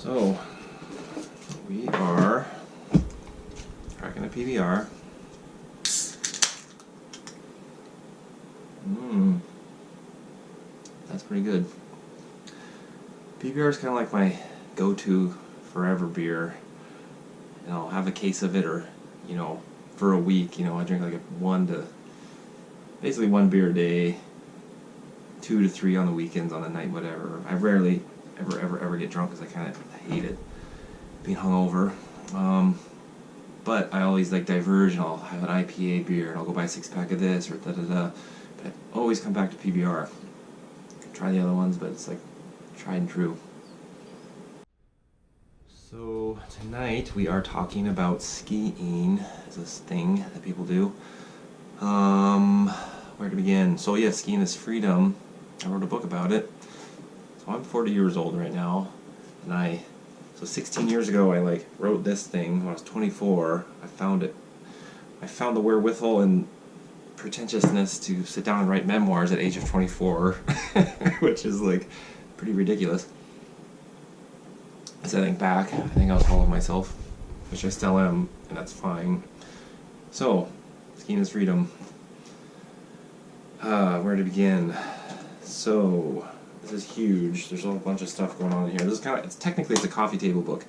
So, we are cracking a PBR. That's pretty good. PBR is kind of like my go-to forever beer. And I'll have a case of it, or, for a week, I drink like basically one beer a day, 2 to 3 on the weekends, on the night, whatever. I rarely ever get drunk because I kind of hate it, being hungover. But I always diverge, and I'll have an IPA beer, and I'll go buy a 6-pack of this, or da-da-da. But I always come back to PBR. Try the other ones, but it's like tried and true. So tonight we are talking about skiing. It's this thing that people do. Where to begin? So yeah, skiing is freedom. I wrote a book about it. So I'm 40 years old right now, and so 16 years ago I wrote this thing. When I was 24, I found the wherewithal and pretentiousness to sit down and write memoirs at age of 24, which is pretty ridiculous. As I think back, I think I was full of myself, which I still am, and that's fine. So, skiing is freedom. Where to begin? So, this is huge. There's a whole bunch of stuff going on here. This is technically it's a coffee table book,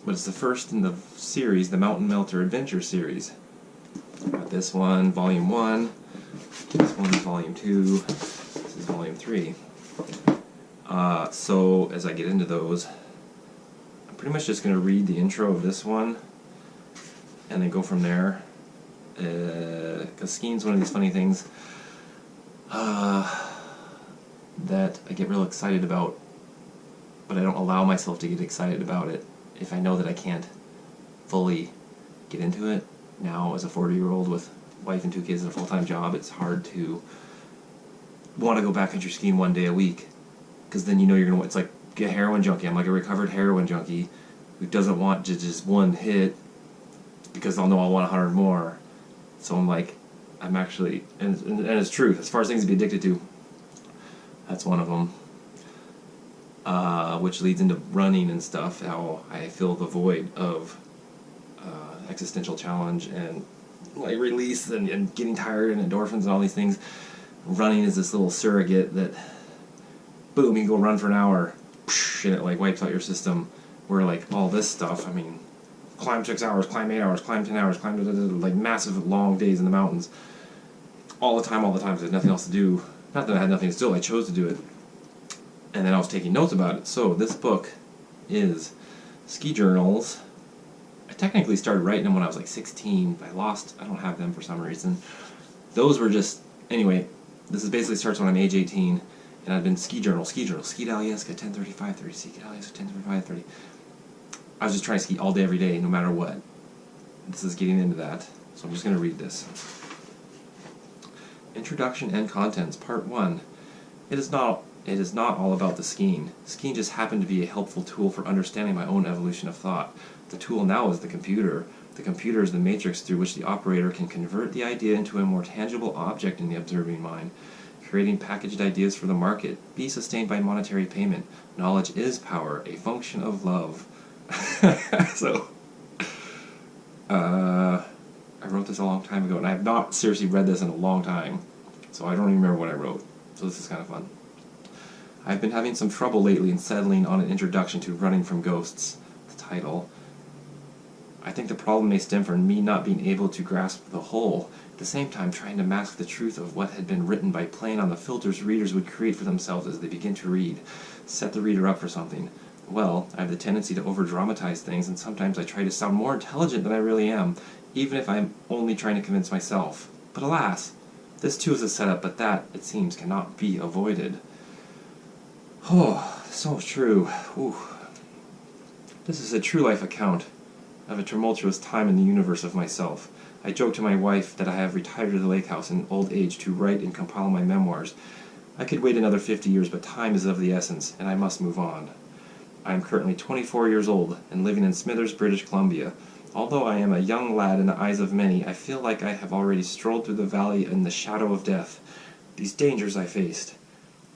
but it's the first in the series, the Mountain Melter Adventure series. Got this one, Volume 1. This one, Volume 2. This is Volume 3. So, as I get into those, I'm pretty much just going to read the intro of this one and then go from there. Because skiing's one of these funny things that I get real excited about, but I don't allow myself to get excited about it if I know that I can't fully get into it. Now, as a 40-year-old with wife and 2 kids and a full-time job, it's hard to want to go backcountry skiing one day a week, because then you're going to, it's like a heroin junkie. I'm like a recovered heroin junkie who doesn't want just one hit, because I'll know I'll want 100 more. So I'm actually, and it's true, as far as things to be addicted to, that's one of them. Which leads into running and stuff, how I fill the void of existential challenge and release and getting tired and endorphins and all these things. Running is this little surrogate that, boom, you can go run for an hour, and it wipes out your system. Where all this stuff, climb 6 hours, climb 8 hours, climb 10 hours, climb massive long days in the mountains. All the time, because there's nothing else to do. Not that I had nothing to do, I chose to do it. And then I was taking notes about it. So this book is ski journals. I technically started writing them when I was 16, but I don't have them for some reason. Those were just, anyway, this is basically starts when I'm age 18, and I've been ski to Alyeska, 10:35:30, ski to Alyeska, 10:35:30. I was just trying to ski all day, every day, no matter what. This is getting into that, so I'm just going to read this. Introduction and Contents, Part 1. It is not all about the skiing. Skiing just happened to be a helpful tool for understanding my own evolution of thought. The tool now is the computer. The computer is the matrix through which the operator can convert the idea into a more tangible object in the observing mind. Creating packaged ideas for the market. Be sustained by monetary payment. Knowledge is power, a function of love. So, I wrote this a long time ago, and I have not seriously read this in a long time, so I don't even remember what I wrote. So this is kind of fun. I've been having some trouble lately in settling on an introduction to Running from Ghosts, the title. I think the problem may stem from me not being able to grasp the whole, at the same time trying to mask the truth of what had been written by playing on the filters readers would create for themselves as they begin to read, set the reader up for something. Well, I have the tendency to over-dramatize things, and sometimes I try to sound more intelligent than I really am, even if I'm only trying to convince myself. But alas, this too is a setup, but that, it seems, cannot be avoided. Oh, so true. Ooh. This is a true life account of a tumultuous time in the universe of myself. I joke to my wife that I have retired to the lake house in old age to write and compile my memoirs. I could wait another 50 years, but time is of the essence, and I must move on. I am currently 24 years old and living in Smithers, British Columbia. Although I am a young lad in the eyes of many, I feel like I have already strolled through the valley in the shadow of death. These dangers I faced.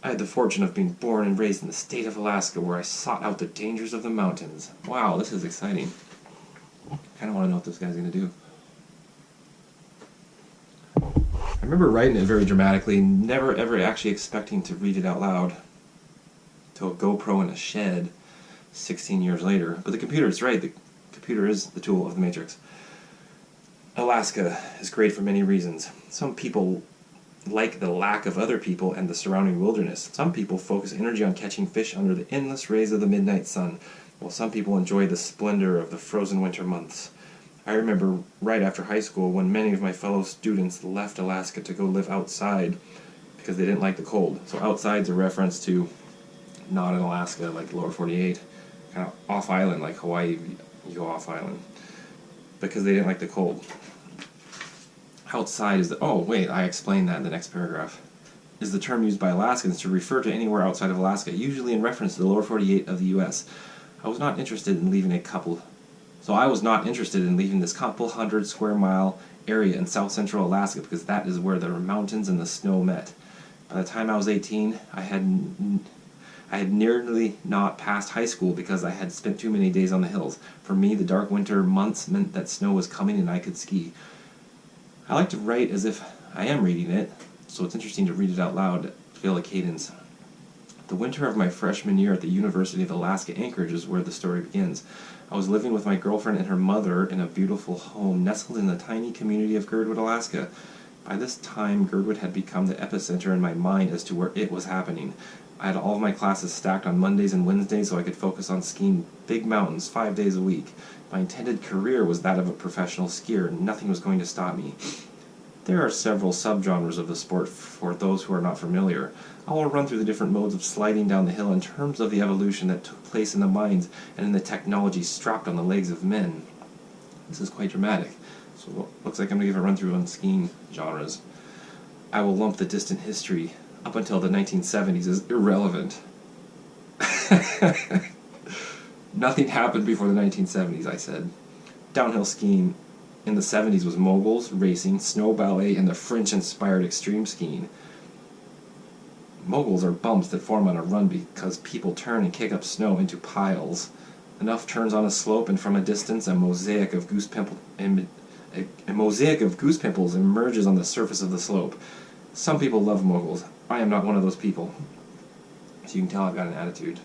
I had the fortune of being born and raised in the state of Alaska, where I sought out the dangers of the mountains. Wow, this is exciting. I kind of want to know what this guy's going to do. I remember writing it very dramatically, never ever actually expecting to read it out loud. To a GoPro in a shed 16 years later. But the computer is right. The computer is the tool of the Matrix. Alaska is great for many reasons. Some people like the lack of other people and the surrounding wilderness. Some people focus energy on catching fish under the endless rays of the midnight sun, while some people enjoy the splendor of the frozen winter months. I remember right after high school when many of my fellow students left Alaska to go live outside because they didn't like the cold. So outside's a reference to not in Alaska, like the lower 48, kind of off island, like Hawaii, you go off island, because they didn't like the cold. Outside is the, oh wait, I explained that in the next paragraph, is the term used by Alaskans to refer to anywhere outside of Alaska, usually in reference to the lower 48 of the U.S. I was not interested in leaving this couple hundred square mile area in south central Alaska because that is where the mountains and the snow met. By the time I was 18, I had nearly not passed high school because I had spent too many days on the hills. For me, the dark winter months meant that snow was coming and I could ski. I like to write as if I am reading it, so it's interesting to read it out loud to feel a cadence. The winter of my freshman year at the University of Alaska Anchorage is where the story begins. I was living with my girlfriend and her mother in a beautiful home nestled in the tiny community of Girdwood, Alaska. By this time, Girdwood had become the epicenter in my mind as to where it was happening. I had all of my classes stacked on Mondays and Wednesdays so I could focus on skiing big mountains 5 days a week. My intended career was that of a professional skier, and nothing was going to stop me. There are several subgenres of the sport for those who are not familiar. I will run through the different modes of sliding down the hill in terms of the evolution that took place in the minds and in the technology strapped on the legs of men. This is quite dramatic. So it looks like I'm going to give a run through on skiing genres. I will lump the distant history up until the 1970s as irrelevant. Nothing happened before the 1970s, I said. Downhill skiing in the 70s was moguls, racing, snow ballet, and the French-inspired extreme skiing. Moguls are bumps that form on a run because people turn and kick up snow into piles. Enough turns on a slope, and from a distance a mosaic of goose pimples emerges on the surface of the slope. Some people love moguls. I am not one of those people. So you can tell I've got an attitude.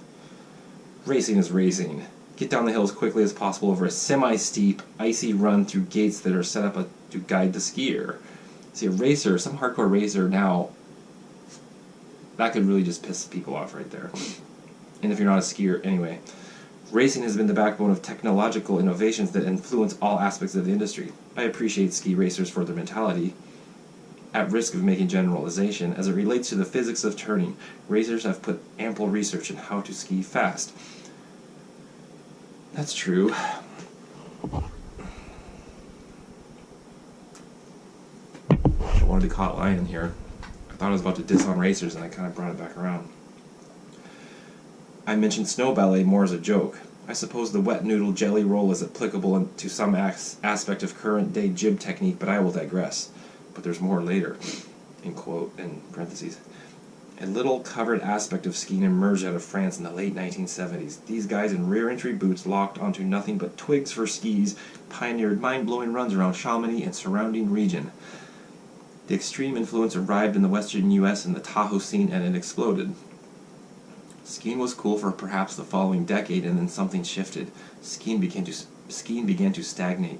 Racing is racing. Get down the hill as quickly as possible over a semi-steep, icy run through gates that are set up to guide the skier. See, a racer, some hardcore racer now, that could really just piss people off right there. And if you're not a skier, anyway. Racing has been the backbone of technological innovations that influence all aspects of the industry. I appreciate ski racers for their mentality. At risk of making generalization, as it relates to the physics of turning, racers have put ample research in how to ski fast. That's true. I wanted to be caught lying here. I thought I was about to diss on racers and I kind of brought it back around. I mentioned snow ballet more as a joke. I suppose the wet noodle jelly roll is applicable to some aspect of current day jib technique, but I will digress. But there's more later, in parentheses. A little covered aspect of skiing emerged out of France in the late 1970s. These guys in rear entry boots locked onto nothing but twigs for skis pioneered mind-blowing runs around Chamonix and surrounding region. The extreme influence arrived in the western U.S. in the Tahoe scene and it exploded. Skiing was cool for perhaps the following decade and then something shifted. Skiing began to stagnate.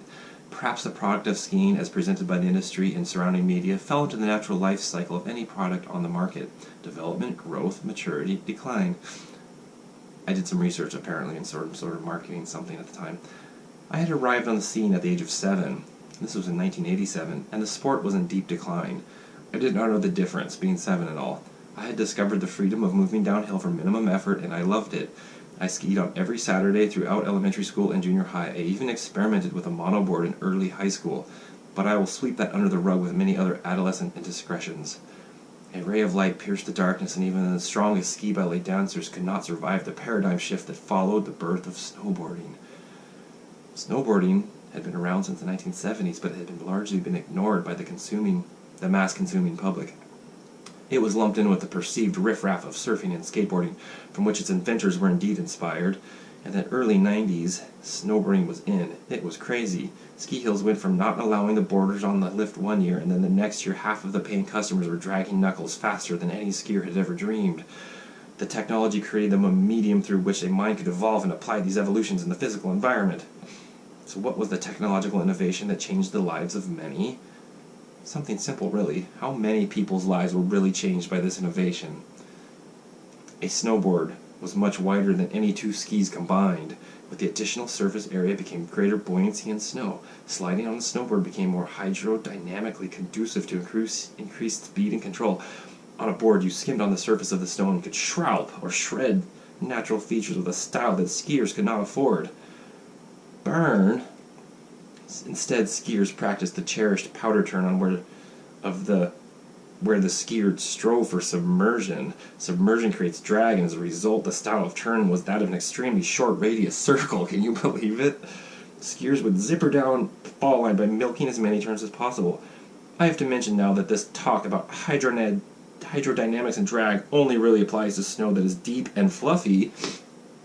Perhaps the product of skiing, as presented by the industry and surrounding media, fell into the natural life cycle of any product on the market. Development, growth, maturity, decline. I did some research, apparently, and sort of marketing something at the time. I had arrived on the scene at the age of 7. This was in 1987, and the sport was in deep decline. I did not know the difference, being 7 and all. I had discovered the freedom of moving downhill for minimum effort, and I loved it. I skied on every Saturday throughout elementary school and junior high. I even experimented with a monoboard in early high school, but I will sweep that under the rug with many other adolescent indiscretions. A ray of light pierced the darkness, and even the strongest ski ballet dancers could not survive the paradigm shift that followed the birth of snowboarding. Snowboarding had been around since the 1970s, but it had largely been ignored by the mass-consuming public. It was lumped in with the perceived riffraff of surfing and skateboarding, from which its inventors were indeed inspired. In the early 90s, snowboarding was in. It was crazy. Ski hills went from not allowing the boarders on the lift one year, and then the next year half of the paying customers were dragging knuckles faster than any skier had ever dreamed. The technology created them a medium through which a mind could evolve and apply these evolutions in the physical environment. So what was the technological innovation that changed the lives of many? Something simple, really. How many people's lives were really changed by this innovation? A snowboard was much wider than any two skis combined. With the additional surface area became greater buoyancy in snow. Sliding on a snowboard became more hydrodynamically conducive to increased speed and control. On a board, you skimmed on the surface of the snow and could shroud or shred natural features with a style that skiers could not afford. Burn. Instead, skiers practiced the cherished powder turn on where the skier strove for submersion. Submersion creates drag, and as a result, the style of turn was that of an extremely short radius circle. Can you believe it? Skiers would zipper down the fall line by milking as many turns as possible. I have to mention now that this talk about hydrodynamics and drag only really applies to snow that is deep and fluffy,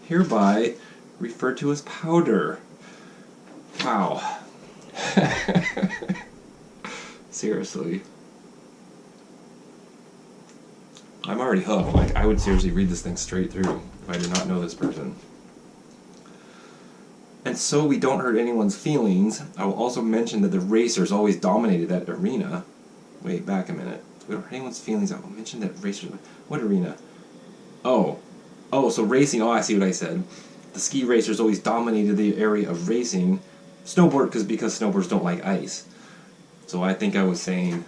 hereby referred to as powder. Wow. Seriously. I'm already hooked. Like, I would seriously read this thing straight through if I did not know this person. And so we don't hurt anyone's feelings, I will also mention that the racers always dominated that arena. Wait, back a minute. So we don't hurt anyone's feelings, I will mention that racers... What arena? Oh, so racing. Oh, I see what I said. The ski racers always dominated the area of racing. Snowboard, because snowboards don't like ice. So I think I was saying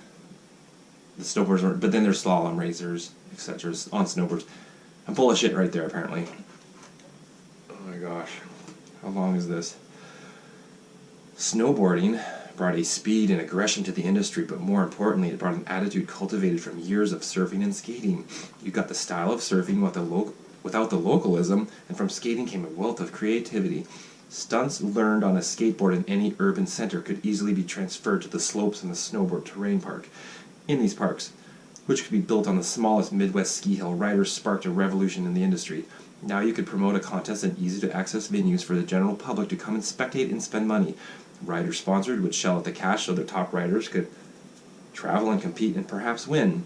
the snowboards are, but then there's slalom racers, etc. on snowboards. I'm full of shit right there, apparently. Oh my gosh. How long is this? Snowboarding brought a speed and aggression to the industry, but more importantly, it brought an attitude cultivated from years of surfing and skating. You got the style of surfing without the localism, and from skating came a wealth of creativity. Stunts learned on a skateboard in any urban center could easily be transferred to the slopes in the snowboard terrain park. In these parks, which could be built on the smallest Midwest ski hill, riders sparked a revolution in the industry. Now you could promote a contest in easy-to-access venues for the general public to come and spectate and spend money. Riders sponsored would shell out the cash so their top riders could travel and compete and perhaps win.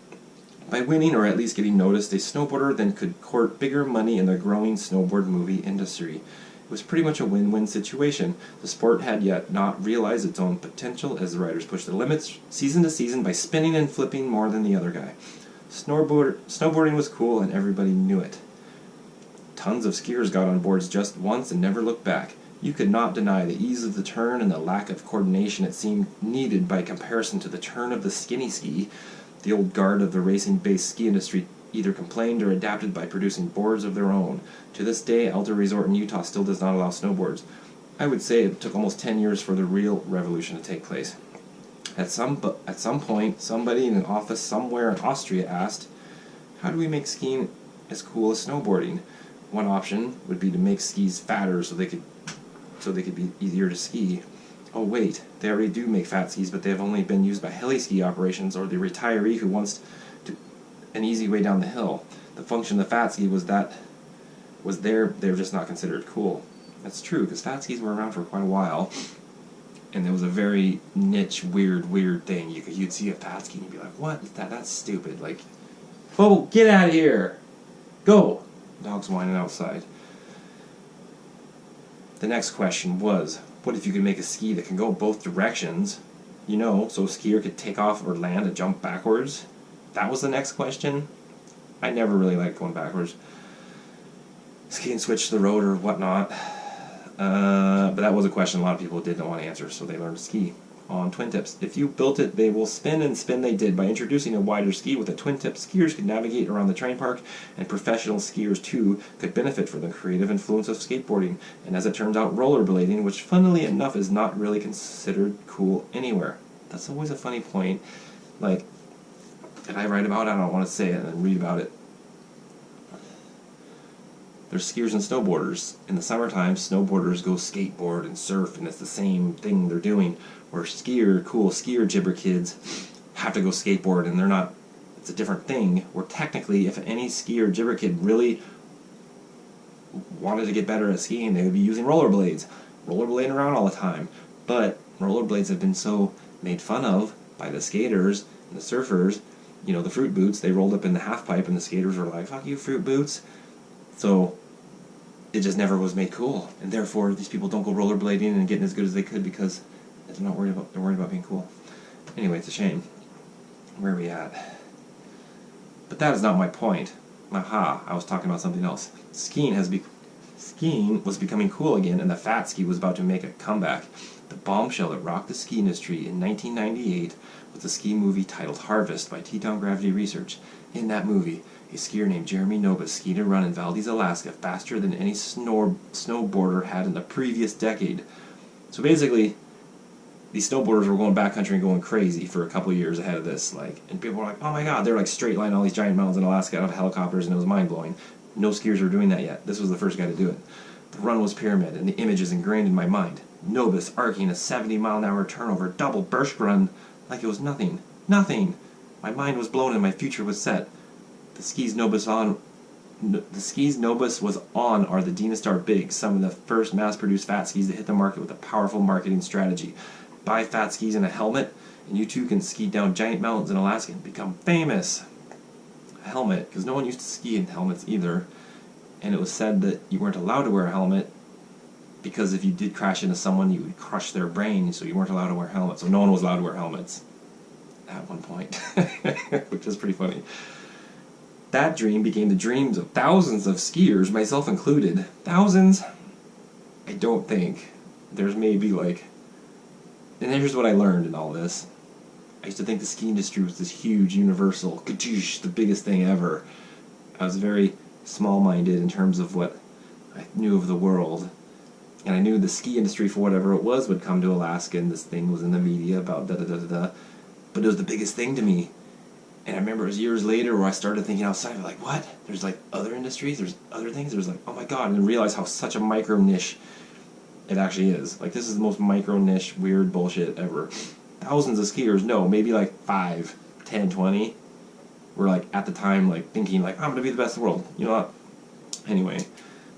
By winning, or at least getting noticed, a snowboarder then could court bigger money in the growing snowboard movie industry. It was pretty much a win-win situation. The sport had yet not realized its own potential as the riders pushed the limits season to season by spinning and flipping more than the other guy. Snowboarding was cool and everybody knew it. Tons of skiers got on boards just once and never looked back. You could not deny the ease of the turn and the lack of coordination it seemed needed by comparison to the turn of the skinny ski. The old guard of the racing-based ski industry either complained or adapted by producing boards of their own. To this day, Alta Resort in Utah still does not allow snowboards. I would say it took almost 10 years for the real revolution to take place. At some point, somebody in an office somewhere in Austria asked, how do we make skiing as cool as snowboarding? One option would be to make skis fatter so they could be easier to ski. Oh wait, they already do make fat skis, but they have only been used by heli ski operations or the retiree who wants an easy way down the hill. The function of the fat ski they're just not considered cool. That's true, because fat skis were around for quite a while, and it was a very niche, weird thing. You'd see a fat ski and you'd be like, what is that? That's stupid. Like, oh, get out of here! Go! Dog's whining outside. The next question was, what if you could make a ski that can go both directions? So a skier could take off or land and jump backwards? That was the next question. I never really liked going backwards. Ski and switch the road or whatnot. But that was a question a lot of people didn't want to answer, so they learned to ski on twin tips. If you built it, they will spin, and spin they did. By introducing a wider ski with a twin tip, skiers could navigate around the terrain park, and professional skiers too could benefit from the creative influence of skateboarding. And as it turns out, rollerblading, which funnily enough is not really considered cool anywhere. That's always a funny point. Like, did I write about it? I don't want to say it and then read about it. There's skiers and snowboarders. In the summertime, snowboarders go skateboard and surf, and it's the same thing they're doing. Where cool skier gibber kids have to go skateboard, and It's a different thing, where technically if any skier or gibber kid really wanted to get better at skiing, they would be using rollerblades, rollerblading around all the time. But rollerblades have been so made fun of by the skaters and the surfers. You know, the fruit boots, they rolled up in the half pipe and the skaters were like, fuck you, fruit boots. So it just never was made cool. And therefore these people don't go rollerblading and getting as good as they could because they're worried about being cool. Anyway, it's a shame. Where are we at? But that is not my point. Aha, I was talking about something else. Skiing was becoming cool again, and the fat ski was about to make a comeback. The bombshell that rocked the ski industry in 1998 was a ski movie titled Harvest by Teton Gravity Research. In that movie, a skier named Jeremy Nobis skied a run in Valdez, Alaska faster than any snowboarder had in the previous decade. So basically, these snowboarders were going backcountry and going crazy for a couple of years ahead of this, and people were like, oh my god, they're like straight lining all these giant mountains in Alaska out of helicopters, and it was mind-blowing. No skiers were doing that yet. This was the first guy to do it. The run was pyramid, and the image is ingrained in my mind. Nobis arcing a 70-mile-an-hour turnover double burst run like it was nothing. Nothing! My mind was blown and my future was set. The skis Nobis was on are the Dynastar Big, some of the first mass-produced fat skis that hit the market with a powerful marketing strategy. Buy fat skis and a helmet, and you too can ski down giant mountains in Alaska and become famous. A helmet, because no one used to ski in helmets either, and it was said that you weren't allowed to wear a helmet because if you did crash into someone, you would crush their brain, so you weren't allowed to wear helmets. So no one was allowed to wear helmets at one point, which is pretty funny. That dream became the dreams of thousands of skiers, myself included. Thousands? I don't think. There's maybe and here's what I learned in all this. I used to think the ski industry was this huge, universal, kadoosh, the biggest thing ever. I was very small-minded in terms of what I knew of the world. And I knew the ski industry, for whatever it was, would come to Alaska, and this thing was in the media about da-da-da-da-da. But it was the biggest thing to me. And I remember it was years later where I started thinking outside, what? There's other industries, there's other things, there's oh my god, and realize how such a micro niche it actually is. This is the most micro niche, weird bullshit ever. Thousands of skiers, no, maybe 5, 10, 20 were at the time thinking I'm gonna be the best in the world. You know what? Anyway,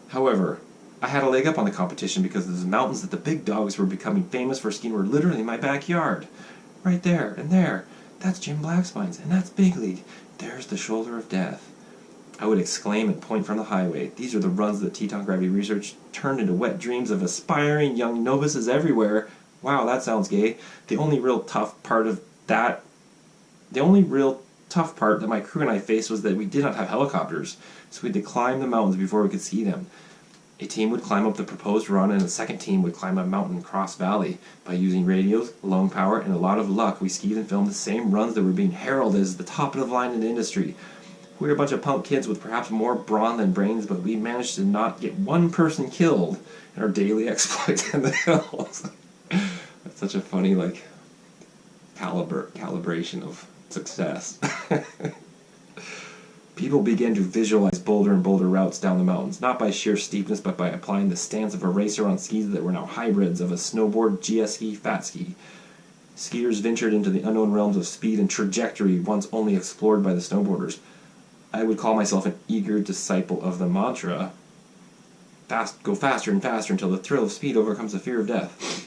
however, I had a leg up on the competition because the mountains that the big dogs were becoming famous for skiing were literally in my backyard. Right there and there. That's Jim Blackspines, and that's Big League. There's the Shoulder of Death. I would exclaim and point from the highway. These are the runs that Teton Gravity Research turned into wet dreams of aspiring young novices everywhere. Wow, that sounds gay. The only real tough part that my crew and I faced was that we did not have helicopters, so we had to climb the mountains before we could ski them. A team would climb up the proposed run, and a second team would climb a mountain cross valley. By using radios, lung power, and a lot of luck, we skied and filmed the same runs that were being heralded as the top of the line in the industry. We were a bunch of punk kids with perhaps more brawn than brains, but we managed to not get one person killed in our daily exploits in the hills. That's such a funny, calibration of success. People began to visualize bolder and bolder routes down the mountains, not by sheer steepness, but by applying the stance of a racer on skis that were now hybrids of a snowboard, GS ski, fat ski. Skiers ventured into the unknown realms of speed and trajectory once only explored by the snowboarders. I would call myself an eager disciple of the mantra, go faster and faster until the thrill of speed overcomes the fear of death.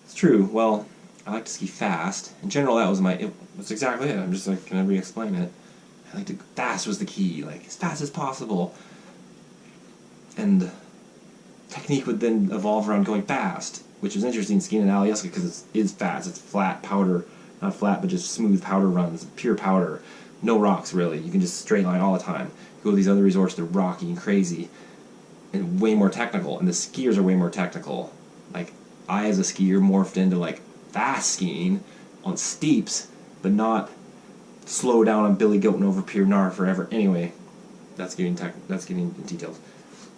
It's true. Well, I like to ski fast. In general, that's exactly it. I'm just going to re-explain it. Fast was the key, as fast as possible. And technique would then evolve around going fast, which was interesting skiing in Alyeska because it is fast. It's flat powder, not flat, but just smooth powder runs, pure powder. No rocks, really. You can just straight line all the time. Go to these other resorts, they're rocky and crazy and way more technical, and the skiers are way more technical. I, as a skier, morphed into, fast skiing on steeps, but not slow down on Billy Goat and over Pier Nar forever. Anyway, that's getting into details.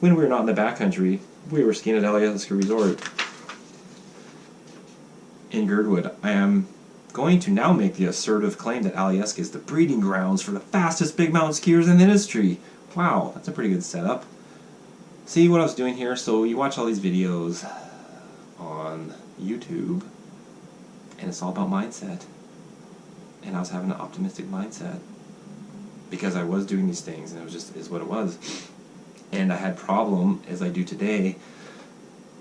When we were not in the backcountry, we were skiing at Alyeska Resort in Girdwood. I am going to now make the assertive claim that Alyeska is the breeding grounds for the fastest big mountain skiers in the industry. Wow, that's a pretty good setup. See what I was doing here? So you watch all these videos on YouTube, and it's all about mindset. and I was having an optimistic mindset because I was doing these things, and it was just is what it was. And I had problem, as I do today,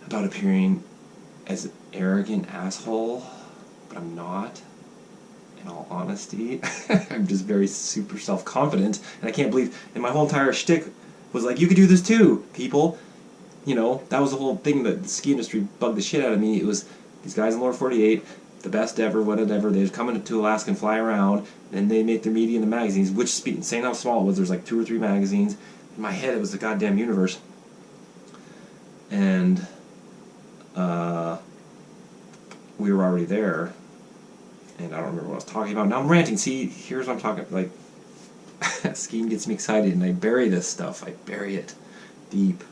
about appearing as an arrogant asshole, but I'm not. In all honesty, I'm just very super self-confident, and I can't believe. And my whole entire shtick was like, "You could do this too, people." You know, that was the whole thing that the ski industry bugged the shit out of me. It was these guys in lower 48, the best ever, whatever. They just come into Alaska and fly around, and they make their media in the magazines. Which, saying how small it was, there's like 2 or 3 magazines. In my head, it was the goddamn universe. And we were already there, and I don't remember what I was talking about. Now I'm ranting. See, here's what I'm talking about. Like, skiing gets me excited, and I bury this stuff. I bury it deep.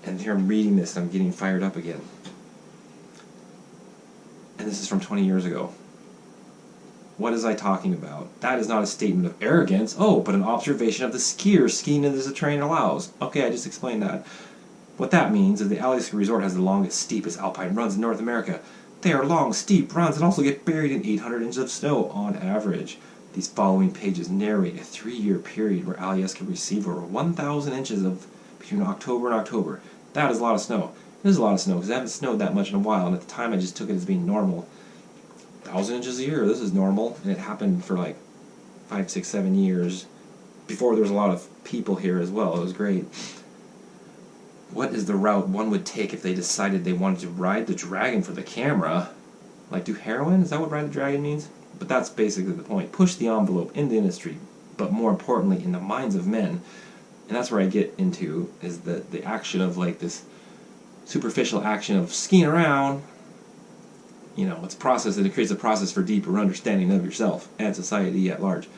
And here I'm reading this, and I'm getting fired up again. And this is from 20 years ago. What is I talking about? That is not a statement of arrogance. Oh, but an observation of the skiers skiing as the terrain allows. Okay, I just explained that. What that means is the Alaska Resort has the longest, steepest alpine runs in North America. They are long, steep runs and also get buried in 800 inches of snow on average. These following pages narrate a 3-year period where Alyeska received over 1,000 inches of between October and October. That is a lot of snow. It is a lot of snow because it hasn't snowed that much in a while, and at the time I just took it as being normal. 1,000 inches a year, this is normal, and it happened for like 5, 6, 7 years before there was a lot of people here as well. It was great. What is the route one would take if they decided they wanted to ride the dragon for the camera? Like do heroin? Is that what ride the dragon means? But that's basically the point. Push the envelope in the industry, but more importantly in the minds of men. And that's where I get into is the action of like this superficial action of skiing around. You know, it's a process, and it creates a process for deeper understanding of yourself and society at large.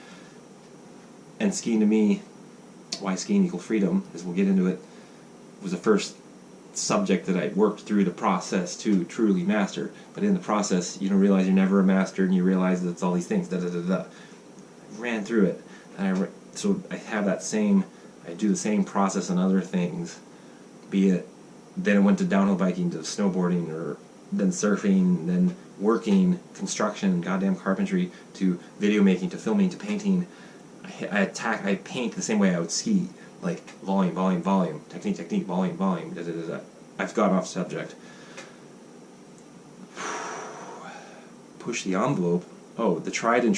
And skiing to me, why skiing equals freedom, is we'll get into it, was the first subject that I worked through the process to truly master. But in the process, you don't realize you're never a master, and you realize that it's all these things. I ran through it, and so I have that same. I do the same process on other things, be it. Then I went to downhill biking, to snowboarding, or then surfing, then working, construction, goddamn carpentry, to video making, to filming, to painting. I paint the same way I would ski. Like volume, volume, volume, technique, technique, volume, volume, da da da da. I've got off subject. Push the envelope. Oh, the tried and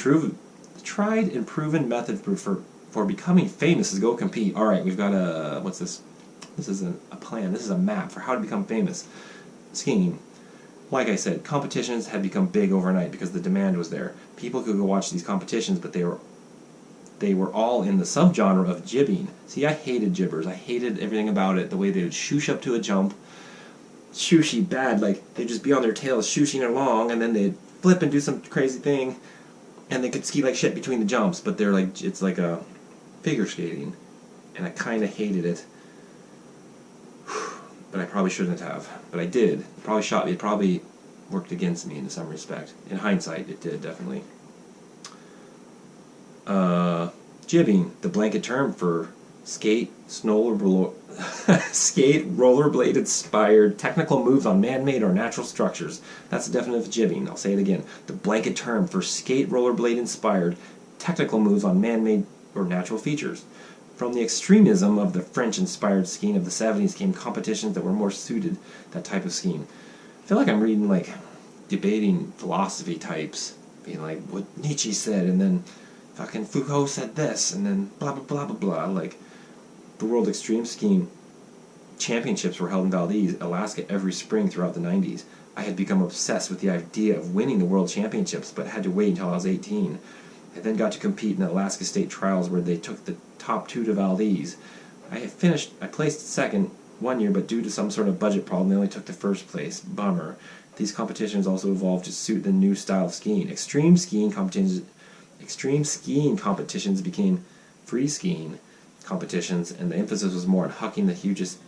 proven method for becoming famous is go compete. All right, we've got a what's this? This is a plan. This is a map for how to become famous. Skiing. Like I said, competitions had become big overnight because the demand was there. People could go watch these competitions, but they were all in the subgenre of jibbing. See, I hated jibbers. I hated everything about it. The way they would shoosh up to a jump. Shooshy bad, like they'd just be on their tails shooshing along, and then they'd flip and do some crazy thing, and they could ski like shit between the jumps, but they're like, it's like a figure skating, and I kind of hated it. But I probably shouldn't have. But I did. It probably worked against me in some respect. In hindsight, it did, definitely. Jibbing, the blanket term for skate, rollerblade inspired technical moves on man-made or natural structures. That's the definition of jibbing. I'll say it again. The blanket term for skate, rollerblade inspired technical moves on man-made or natural features. From the extremism of the French-inspired skiing of the 70s came competitions that were more suited that type of skiing. I feel like I'm reading like debating philosophy types, being like what Nietzsche said, and then fucking Foucault said this, and then blah blah blah blah blah. Like the World Extreme Skiing Championships were held in Valdez, Alaska every spring throughout the 90s. I had become obsessed with the idea of winning the World Championships, but had to wait until I was 18. I then got to compete in the Alaska State Trials where they took the top 2 to Valdez. I placed second one year, but due to some sort of budget problem, they only took the first place. Bummer. These competitions also evolved to suit the new style of skiing. Extreme skiing competitions became free skiing competitions, and the emphasis was more on hucking the hugest.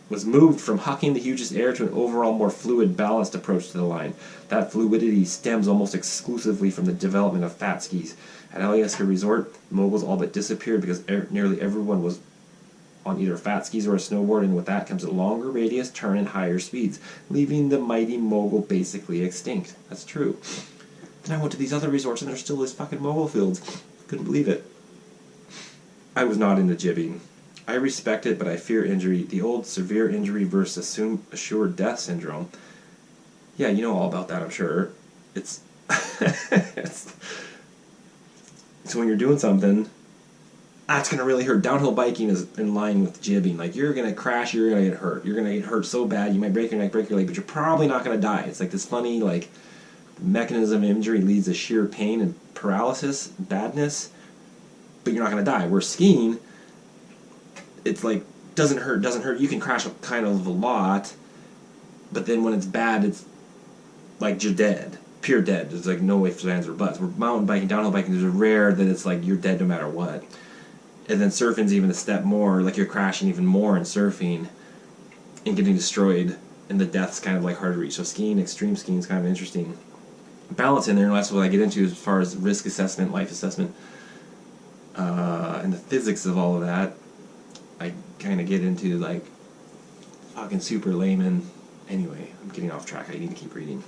Was moved from hucking the hugest air to an overall more fluid, balanced approach to the line. That fluidity stems almost exclusively from the development of fat skis. At Alyeska Resort, moguls all but disappeared because nearly everyone was on either fat skis or a snowboard, and with that comes a longer radius turn and higher speeds, leaving the mighty mogul basically extinct. That's true. Then I went to these other resorts and there's still these fucking mobile fields. Couldn't believe it. I was not into jibbing. I respect it, but I fear injury. The old severe injury versus assured death syndrome. Yeah, you know all about that, I'm sure. It's, so when you're doing something, that's going to really hurt. Downhill biking is in line with jibbing. Like, you're going to crash, you're going to get hurt. You're going to get hurt so bad, you might break your neck, break your leg, but you're probably not going to die. It's like this funny, like, mechanism of injury leads to sheer pain and paralysis, badness, but you're not going to die. Where skiing, it's like, doesn't hurt. You can crash kind of a lot, but then when it's bad, it's like you're dead. Pure dead. There's like no ifs, ands, or buts. Where mountain biking, downhill biking, there's a rare that it's like you're dead no matter what. And then surfing's even a step more, like you're crashing even more in surfing and getting destroyed, and the death's kind of like hard to reach. So skiing, extreme skiing is kind of interesting. Balance in there, and that's what I get into as far as risk assessment, life assessment, and the physics of all of that. I kind of get into like fucking super layman. Anyway, I'm getting off track. I need to keep reading.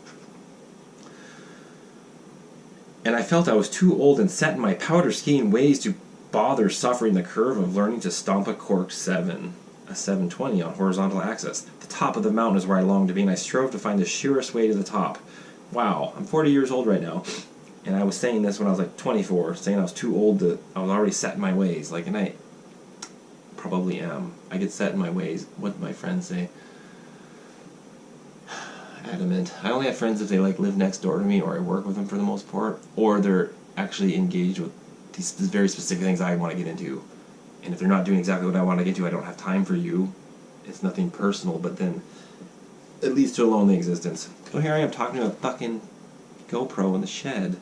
And I felt I was too old and set in my powder skiing ways to bother suffering the curve of learning to stomp a cork 7, a 720 on horizontal axis. The top of the mountain is where I longed to be, and I strove to find the surest way to the top. Wow, I'm 40 years old right now, and I was saying this when I was like 24, saying I was too old to, I was already set in my ways, like, and I probably am. I get set in my ways. What do my friends say? Adamant. I only have friends if they like live next door to me, or I work with them for the most part, or they're actually engaged with these very specific things I want to get into. And if they're not doing exactly what I want to get into, I don't have time for you. It's nothing personal, but then it leads to a lonely existence. So here I am talking to a fucking GoPro in the shed.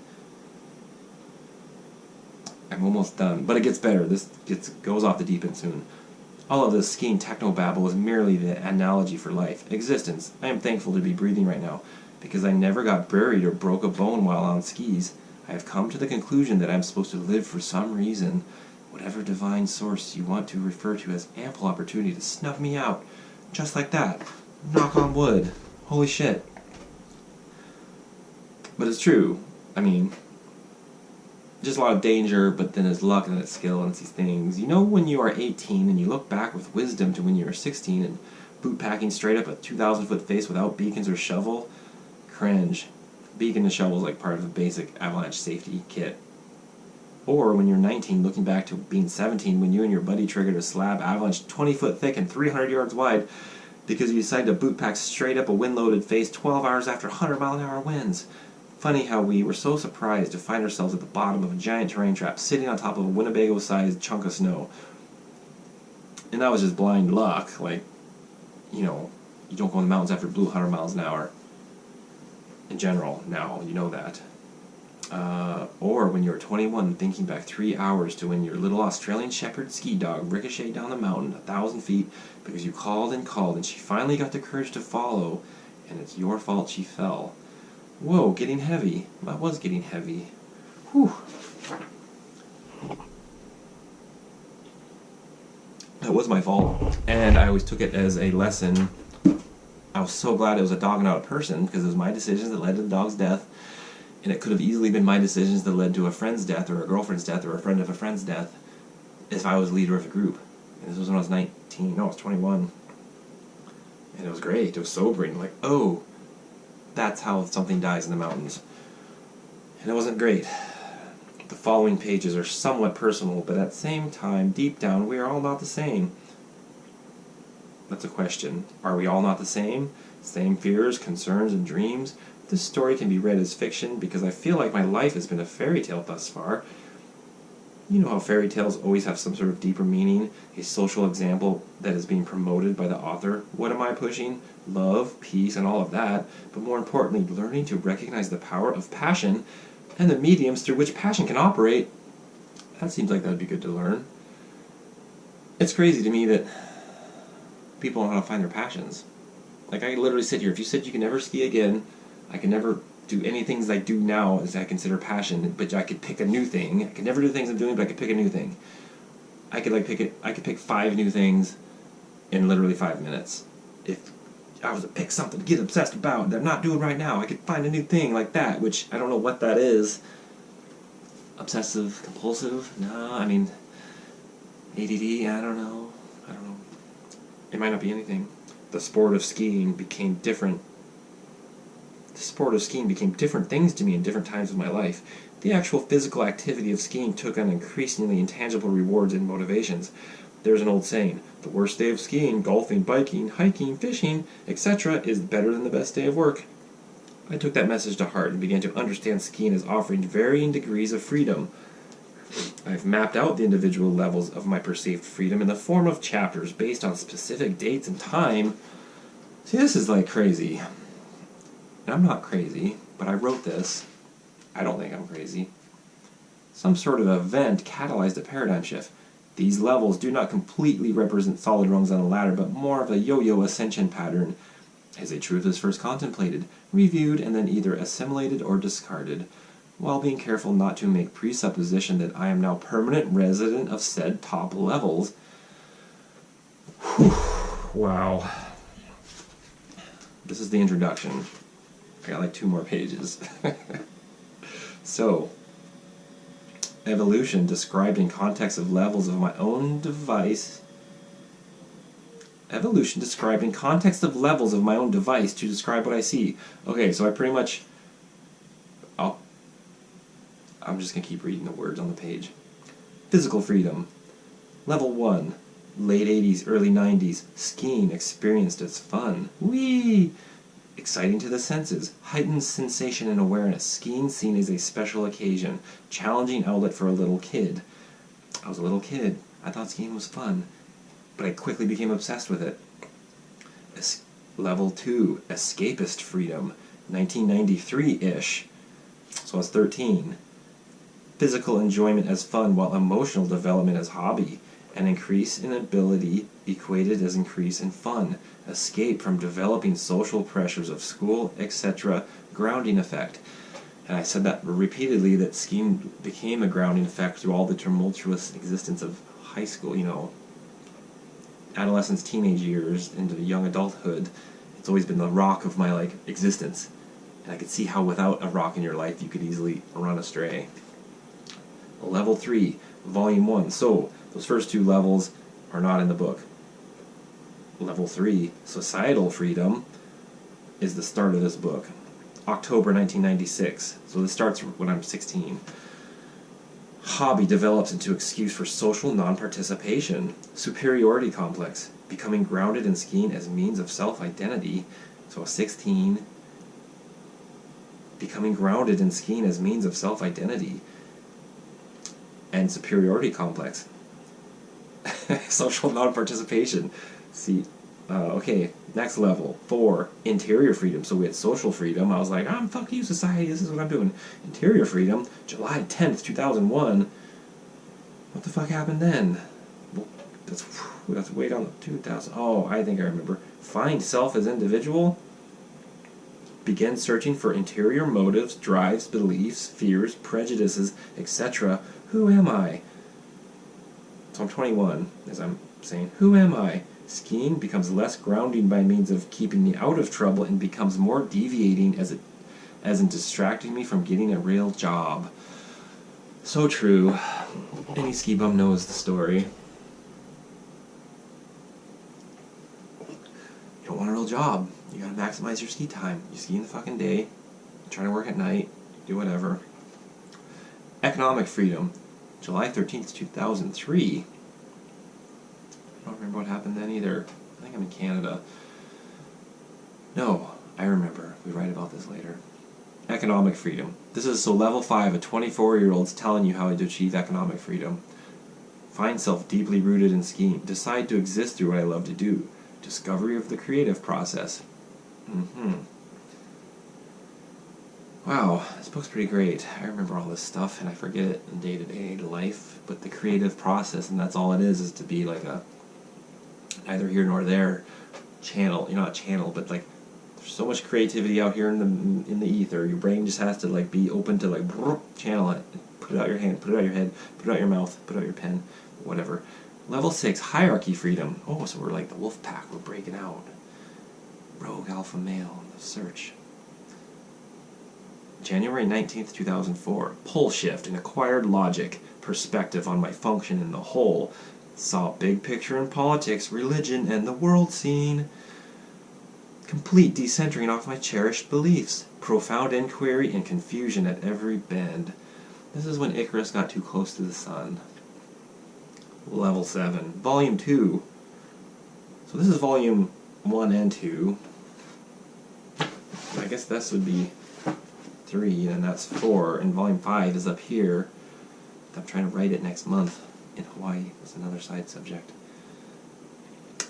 I'm almost done, but it gets better. This goes off the deep end soon. All of this skiing technobabble is merely the analogy for life, existence. I am thankful to be breathing right now, because I never got buried or broke a bone while on skis. I have come to the conclusion that I'm supposed to live for some reason. Whatever divine source you want to refer to has ample opportunity to snuff me out. Just like that. Knock on wood. Holy shit. But it's true. I mean, just a lot of danger, but then it's luck and it's skill and it's these things. You know, when you are 18 and you look back with wisdom to when you were 16 and boot packing straight up a 2,000-foot face without beacons or shovel? Cringe. Beacon and shovel is like part of the basic avalanche safety kit. Or when you're 19, looking back to being 17 when you and your buddy triggered a slab avalanche 20 foot thick and 300 yards wide because you decided to boot pack straight up a wind-loaded face 12 hours after 100-mile-an-hour winds. Funny how we were so surprised to find ourselves at the bottom of a giant terrain trap sitting on top of a Winnebago-sized chunk of snow. And that was just blind luck. Like, you know, you don't go in the mountains after it blew 100 miles an hour. In general, now, you know that. Or when you were 21, thinking back 3 hours to when your little Australian Shepherd ski dog ricocheted down the mountain 1,000 feet because you called and she finally got the courage to follow, and it's your fault she fell. Whoa, getting heavy. That was getting heavy. Whew. That was my fault, and I always took it as a lesson. I was so glad it was a dog and not a person, because it was my decisions that led to the dog's death, and it could have easily been my decisions that led to a friend's death, or a girlfriend's death, or a friend of a friend's death, if I was leader of a group. And this was when I was 19, no, I was 21. And it was great, it was sobering, like, oh, that's how something dies in the mountains. And it wasn't great. The following pages are somewhat personal, but at the same time, deep down, we are all not the same. That's a question. Are we all not the same? Same fears, concerns, and dreams? This story can be read as fiction because I feel like my life has been a fairy tale thus far. You know how fairy tales always have some sort of deeper meaning, a social example that is being promoted by the author. What am I pushing? Love, peace, and all of that, but more importantly, learning to recognize the power of passion and the mediums through which passion can operate. That seems like that would be good to learn. It's crazy to me that people don't know how to find their passions. Like, I literally sit here, if you said you can never ski again, I can never do any things I do now as I consider passion, but I could pick a new thing. I could never do the things I'm doing, but I could pick a new thing. I could pick 5 new things in literally 5 minutes. If I was to pick something to get obsessed about that I'm not doing right now. I could find a new thing like that, which I don't know what that is. Obsessive compulsive? No, I mean, ADD, I don't know. It might not be anything. The sport of skiing became different. The sport of skiing became different things to me in different times of my life. The actual physical activity of skiing took on increasingly intangible rewards and motivations. There's an old saying, the worst day of skiing, golfing, biking, hiking, fishing, etc. is better than the best day of work. I took that message to heart and began to understand skiing as offering varying degrees of freedom. I've mapped out the individual levels of my perceived freedom in the form of chapters based on specific dates and time. See, this is like crazy. And I'm not crazy, but I wrote this. I don't think I'm crazy. Some sort of event catalyzed a paradigm shift. These levels do not completely represent solid rungs on a ladder, but more of a yo-yo ascension pattern. As a truth is first contemplated, reviewed, and then either assimilated or discarded, while being careful not to make presupposition that I am now permanent resident of said top levels. Whew. Wow. This is the introduction. I got like 2 more pages. So, evolution described in context of levels of my own device. Evolution described in context of levels of my own device to describe what I see. Okay, so I pretty much... I'm just going to keep reading the words on the page. Physical freedom. Level 1. Late 80s, early 90s. Skiing experienced as fun. Whee! Exciting to the senses. Heightened sensation and awareness. Skiing seen as a special occasion. Challenging outlet for a little kid. I was a little kid. I thought skiing was fun. But I quickly became obsessed with it. Level 2. Escapist freedom. 1993-ish. So I was 13. Physical enjoyment as fun while emotional development as hobby. An increase in ability equated as increase in fun. Escape from developing social pressures of school, etc. Grounding effect. And I said that repeatedly, that skiing became a grounding effect through all the tumultuous existence of high school, adolescence, teenage years, into young adulthood. It's always been the rock of my existence. And I could see how without a rock in your life you could easily run astray. Level 3, Volume 1. So, those first 2 levels are not in the book. Level 3, Societal Freedom, is the start of this book. October 1996. So this starts when I'm 16. Hobby develops into excuse for social non-participation. Superiority complex. Becoming grounded in skiing as means of self-identity. So 16. Becoming grounded in skiing as means of self-identity. And superiority complex. Social non-participation. See, okay, next level. 4, interior freedom. So we had social freedom. I was like, fuck you, society, this is what I'm doing. Interior freedom, July 10th, 2001. What the fuck happened then? Well, that's way down to 2000. Oh, I think I remember. Find self as individual. Begin searching for interior motives, drives, beliefs, fears, prejudices, etc. Who am I? So I'm 21, as I'm saying. Who am I? Skiing becomes less grounding by means of keeping me out of trouble and becomes more deviating as in distracting me from getting a real job. So true. Any ski bum knows the story. You don't want a real job. You gotta maximize your ski time. You ski in the fucking day. You try to work at night. Do whatever. Economic freedom. July 13th, 2003. I don't remember what happened then either. I think I'm in Canada. No, I remember. We write about this later. Economic freedom. This is so level 5, a 24-year-old's telling you how to achieve economic freedom. Find self deeply rooted in skiing. Decide to exist through what I love to do. Discovery of the creative process. Wow, this book's pretty great. I remember all this stuff and I forget it in day-to-day life, but the creative process, and that's all it is to be like a neither here nor there channel. Not channel, but there's so much creativity out here in the ether. Your brain just has to be open to channel it. Put it out your hand, put it out your head, put it out your mouth, put out your pen, whatever. Level 6, hierarchy freedom. Oh, so we're like the wolf pack, we're breaking out. Rogue alpha male in the search. January 19th, 2004. Pole shift and acquired logic. Perspective on my function in the whole. Saw big picture in politics, religion, and the world scene. Complete decentering off my cherished beliefs. Profound inquiry and confusion at every bend. This is when Icarus got too close to the sun. Level 7. Volume 2. So this is Volume 1 and 2. I guess this would be 3, and that's 4. And Volume 5 is up here. I'm trying to write it next month in Hawaii. That's another side subject.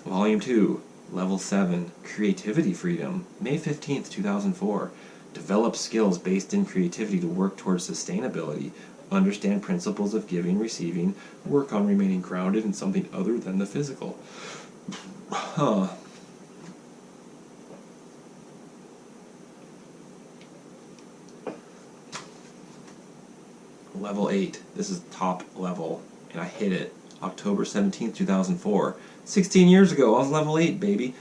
Volume 2. Level 7, Creativity Freedom, May 15th, 2004. Develop skills based in creativity to work towards sustainability. Understand principles of giving, receiving. Work on remaining grounded in something other than the physical. Huh. Level 8. This is top level, and I hit it. October 17th, 2004. 16 years ago, I was level 8, baby.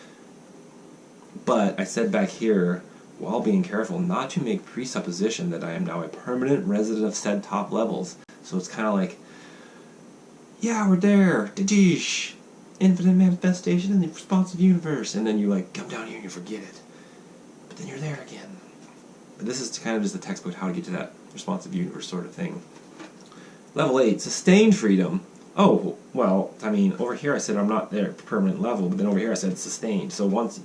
But I said back here, while being careful not to make presupposition that I am now a permanent resident of said top levels. So it's kind of like, yeah, we're there. Dijish. Infinite manifestation in the responsive universe. And then you like come down here and you forget it. But then you're there again. But this is kind of just the textbook how to get to that responsive universe sort of thing. Level 8, sustained freedom. Oh, well, I mean, over here I said I'm not there at permanent level, but then over here I said sustained. So once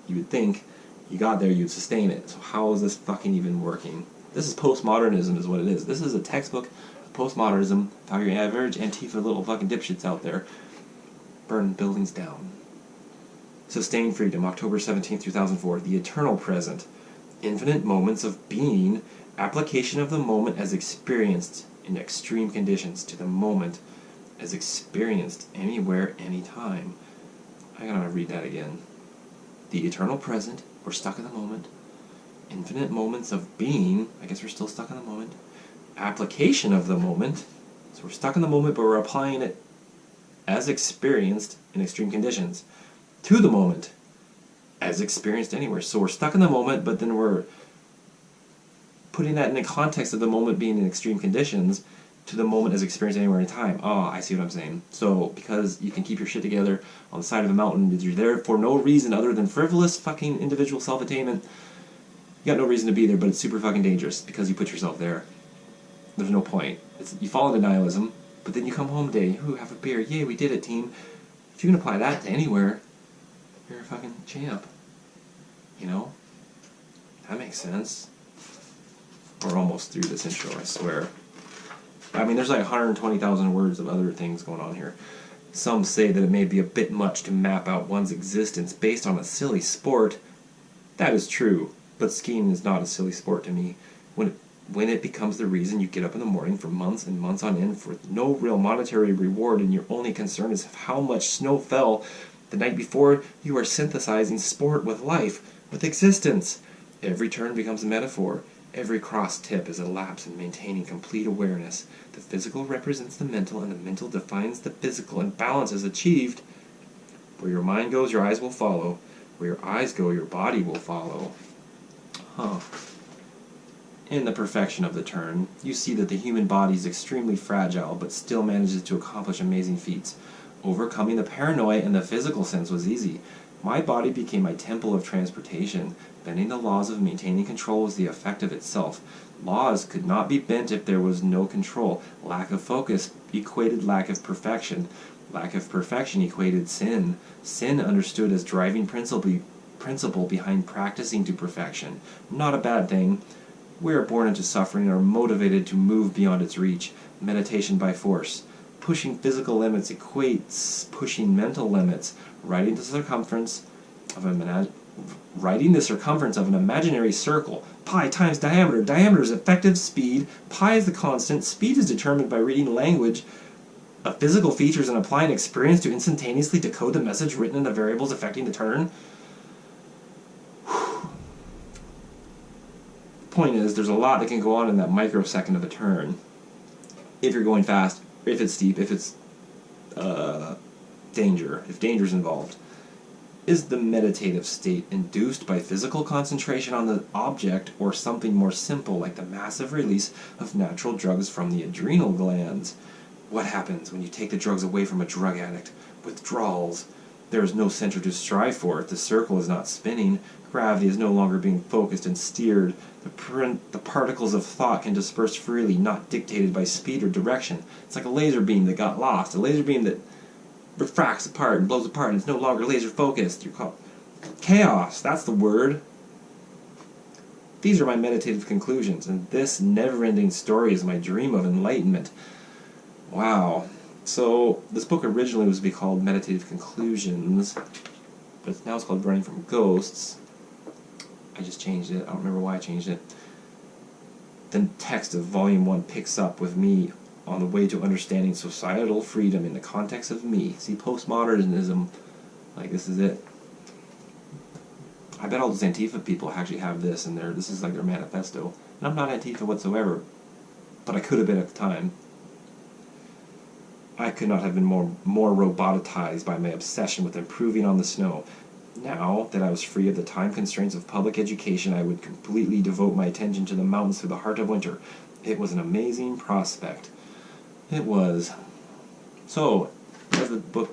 you would think you got there, you'd sustain it. So how is this fucking even working? This is postmodernism is what it is. This is a textbook of postmodernism, how your average Antifa little fucking dipshits out there burn buildings down. Sustained freedom, October 17th, 2004. The eternal present. Infinite moments of being. Application of the moment as experienced in extreme conditions to the moment as experienced anywhere, anytime. I gotta read that again. The eternal present, we're stuck in the moment. Infinite moments of being, I guess we're still stuck in the moment. Application of the moment, so we're stuck in the moment, but we're applying it as experienced in extreme conditions to the moment as experienced anywhere. So we're stuck in the moment, but then we're putting that in the context of the moment being in extreme conditions to the moment as experienced anywhere in time. Oh, I see what I'm saying. So, because you can keep your shit together on the side of a mountain, you're there for no reason other than frivolous fucking individual self-attainment. You got no reason to be there, but it's super fucking dangerous because you put yourself there. There's no point. You fall into nihilism, but then you come home today, ooh, have a beer, yay, we did it, team. If you can apply that to anywhere, you're a fucking champ. You know? That makes sense. We're almost through this intro, I swear. I mean, there's like 120,000 words of other things going on here. Some say that it may be a bit much to map out one's existence based on a silly sport. That is true, but skiing is not a silly sport to me. When it becomes the reason you get up in the morning for months and months on end for no real monetary reward, and your only concern is how much snow fell the night before, you are synthesizing sport with life, with existence. Every turn becomes a metaphor. Every cross tip is a lapse in maintaining complete awareness. The physical represents the mental, and the mental defines the physical, and balance is achieved. Where your mind goes, your eyes will follow. Where your eyes go, your body will follow. Huh. In the perfection of the turn, you see that the human body is extremely fragile, but still manages to accomplish amazing feats. Overcoming the paranoia in the physical sense was easy. My body became my temple of transportation. Bending the laws of maintaining control was the effect of itself. Laws could not be bent if there was no control. Lack of focus equated lack of perfection. Lack of perfection equated sin. Sin understood as driving principle behind practicing to perfection. Not a bad thing. We are born into suffering and are motivated to move beyond its reach. Meditation by force. Pushing physical limits equates pushing mental limits. Writing the circumference of an imaginary circle. Pi times diameter. Diameter is effective speed. Pi is the constant. Speed is determined by reading language of physical features and applying experience to instantaneously decode the message written in the variables affecting the turn. Point is, there's a lot that can go on in that microsecond of a turn. If you're going fast, if it's steep, if it's danger, if danger's involved. Is the meditative state induced by physical concentration on the object or something more simple like the massive release of natural drugs from the adrenal glands? What happens when you take the drugs away from a drug addict? Withdrawals. There is no center to strive for. The circle is not spinning. Gravity is no longer being focused and steered. The particles of thought can disperse freely, not dictated by speed or direction. It's like a laser beam that got lost. A laser beam that refracts apart and blows apart and it's no longer laser focused. You're called chaos. That's the word. These are my meditative conclusions, and this never-ending story is my dream of enlightenment. Wow. So this book originally was to be called Meditative Conclusions, but now it's called Running from Ghosts. I just changed it. I don't remember why I changed it. The text of Volume 1 picks up with me on the way to understanding societal freedom in the context of me. See, postmodernism, like this is it. I bet all those Antifa people actually have this in this is like their manifesto. And I'm not Antifa whatsoever, but I could have been at the time. I could not have been more robotized by my obsession with improving on the snow. Now that I was free of the time constraints of public education, I would completely devote my attention to the mountains through the heart of winter. It was an amazing prospect. It was. So, as the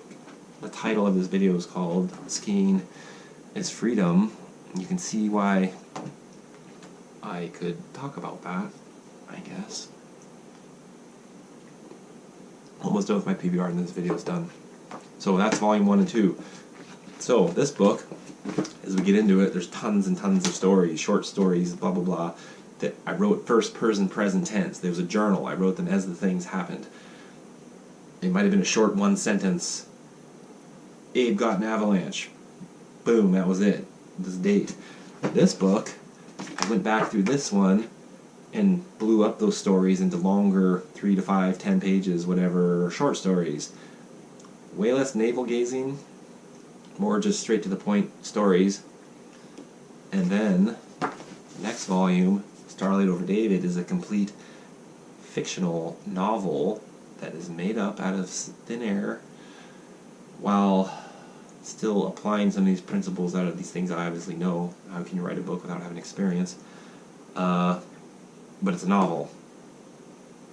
title of this video is called, Skiing is Freedom, you can see why I could talk about that, I guess. Almost done with my PBR and this video is done. So that's volume 1 and 2. So this book, as we get into it, there's tons and tons of stories, short stories, blah blah blah, that I wrote first person present tense. There was a journal. I wrote them as the things happened. It might have been a short one sentence. Abe got an avalanche. Boom, that was it. This date. This book, I went back through this one and blew up those stories into longer 3 to 5, 10 pages, whatever, short stories. Way less navel-gazing, more just straight to the point stories. And then, next volume, Starlight Over David, is a complete fictional novel that is made up out of thin air while still applying some of these principles out of these things I obviously know. How can you write a book without having experience? But it's a novel.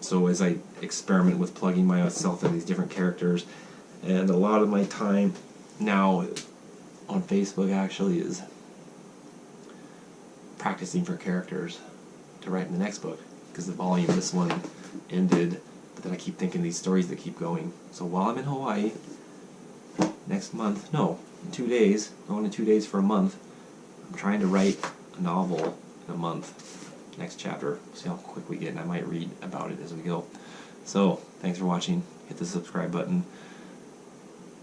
So as I experiment with plugging myself in these different characters, and a lot of my time now on Facebook actually is practicing for characters to write in the next book, because the volume, this one, ended, but then I keep thinking these stories that keep going. So while I'm in Hawaii, next month, no, in 2 days, going in 2 days for a month, I'm trying to write a novel in a month. Next chapter. See how quick we get, and I might read about it as we go. So, thanks for watching. Hit the subscribe button.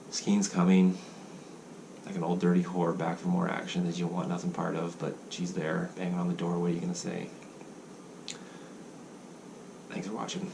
Skiing's coming. Like an old dirty whore, back for more action that you want nothing part of, but she's there, banging on the door. What are you going to say? Thanks for watching.